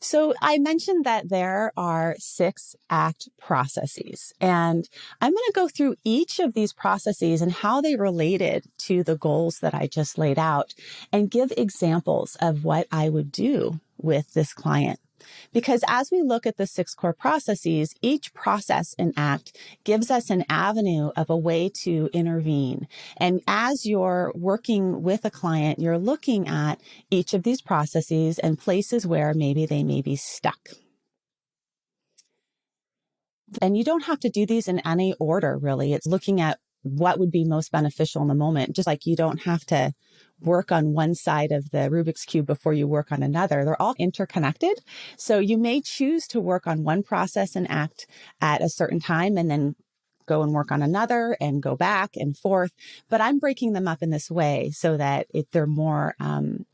So I mentioned that there are 6 ACT processes, and I'm going to go through each of these processes and how they related to the goals that I just laid out and give examples of what I would do with this client. Because as we look at the 6 core processes, each process in ACT gives us an avenue of a way to intervene. And as you're working with a client, you're looking at each of these processes and places where maybe they may be stuck. And you don't have to do these in any order, really. It's looking at what would be most beneficial in the moment. Just like you don't have to work on one side of the Rubik's Cube before you work on another. They're all interconnected. So you may choose to work on one process and ACT at a certain time and then go and work on another and go back and forth. But I'm breaking them up in this way so that they're more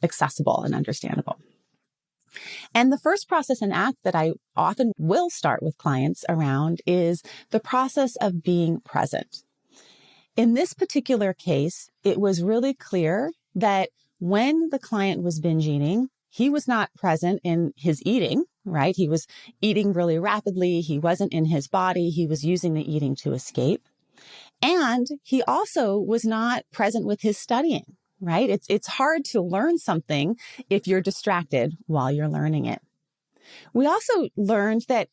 accessible and understandable. And the first process in ACT that I often will start with clients around is the process of being present. In this particular case, it was really clear that when the client was binge eating, he was not present in his eating, right? He was eating really rapidly. He wasn't in his body. He was using the eating to escape. And he also was not present with his studying, right? It's hard to learn something if you're distracted while you're learning it. We also learned that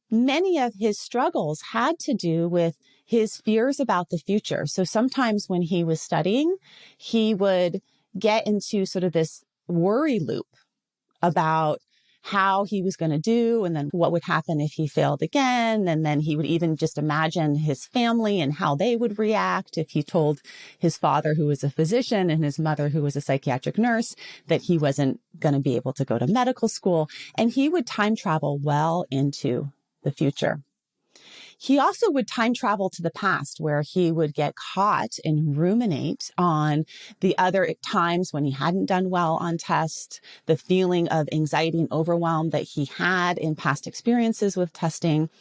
many of his struggles had to do with his fears about the future. So sometimes when he was studying, he would get into sort of this worry loop about how he was going to do and then what would happen if he failed again. And then he would even just imagine his family and how they would react if he told his father, who was a physician, and his mother, who was a psychiatric nurse, that he wasn't going to be able to go to medical school. And he would time travel well into the future. He also would time travel to the past, where he would get caught and ruminate on the other times when he hadn't done well on tests, the feeling of anxiety and overwhelm that he had in past experiences with testing.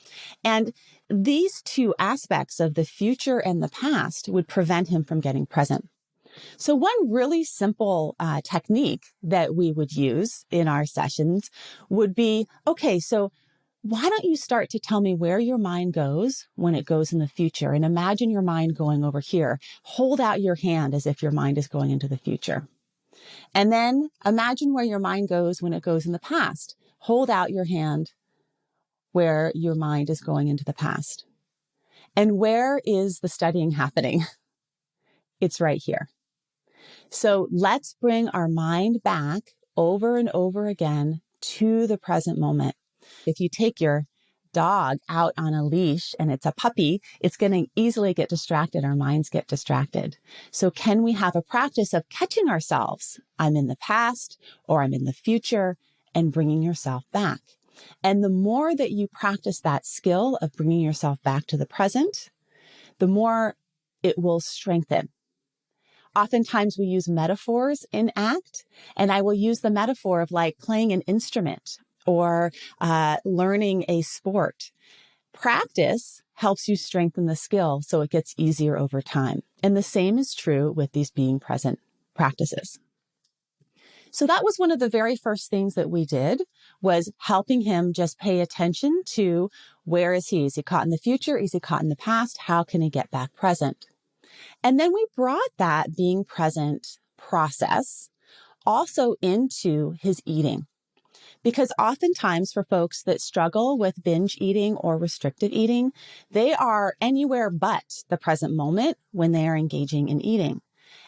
And these 2 aspects of the future and the past would prevent him from getting present. So one really simple technique that we would use in our sessions would be, okay, so why don't you start to tell me where your mind goes when it goes in the future? And imagine your mind going over here. Hold out your hand as if your mind is going into the future. And then imagine where your mind goes when it goes in the past. Hold out your hand where your mind is going into the past. And where is the studying happening? It's right here. So let's bring our mind back over and over again to the present moment. If you take your dog out on a leash and it's a puppy, it's going to easily get distracted. Our minds get distracted. So can we have a practice of catching ourselves? I'm in the past or I'm in the future, and bringing yourself back. And the more that you practice that skill of bringing yourself back to the present, the more it will strengthen. Oftentimes we use metaphors in ACT, and I will use the metaphor of like playing an instrument or learning a sport. Practice helps you strengthen the skill so it gets easier over time. And the same is true with these being present practices. So that was one of the very first things that we did, was helping him just pay attention to where is he? Is he caught in the future? Is he caught in the past? How can he get back present? And then we brought that being present process also into his eating. Because oftentimes for folks that struggle with binge eating or restrictive eating, they are anywhere but the present moment when they are engaging in eating.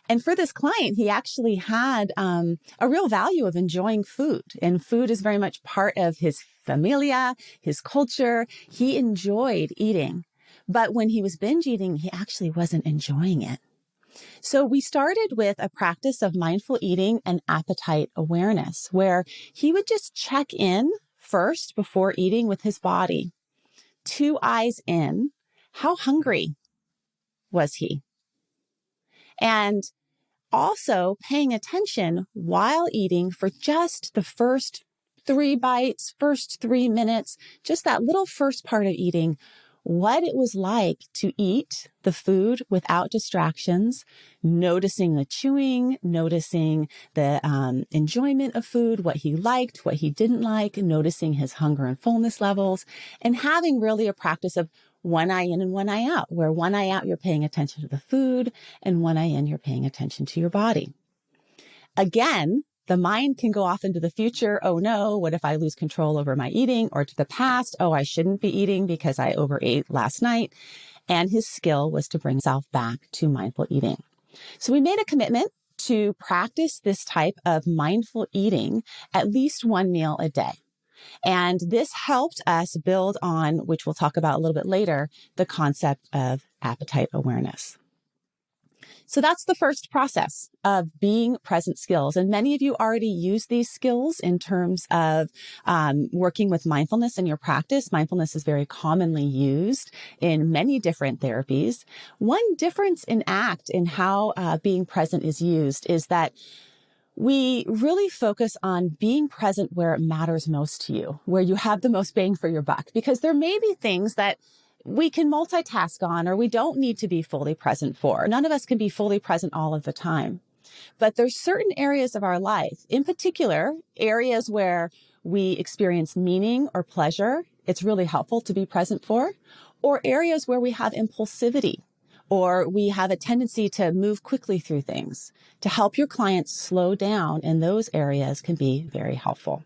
And for this client, he actually had a real value of enjoying food. And food is very much part of his familia, his culture. He enjoyed eating. But when he was binge eating, he actually wasn't enjoying it. So we started with a practice of mindful eating and appetite awareness, where he would just check in first before eating with his body. 2 eyes in. How hungry was he? And also paying attention while eating for just the first 3 bites, first 3 minutes, just that little first part of eating. what it was like to eat the food without distractions, noticing the chewing, noticing the enjoyment of food, what he liked, what he didn't like, noticing his hunger and fullness levels, and having really a practice of one eye in and one eye out, where one eye out, you're paying attention to the food, and one eye in, you're paying attention to your body. Again, the mind can go off into the future. Oh no, what if I lose control over my eating? Or to the past, oh, I shouldn't be eating because I overate last night. And his skill was to bring himself back to mindful eating. So we made a commitment to practice this type of mindful eating at least one meal a day. And this helped us build on, which we'll talk about a little bit later, the concept of appetite awareness. So that's the first process of being present skills. And many of you already use these skills in terms of working with mindfulness in your practice. Mindfulness is very commonly used in many different therapies. One difference in ACT in how being present is used is that we really focus on being present where it matters most to you, where you have the most bang for your buck, because there may be things that we can multitask on or we don't need to be fully present for. None of us can be fully present all of the time. But there's certain areas of our life, in particular, areas where we experience meaning or pleasure, it's really helpful to be present for, or areas where we have impulsivity or we have a tendency to move quickly through things. To help your clients slow down in those areas can be very helpful.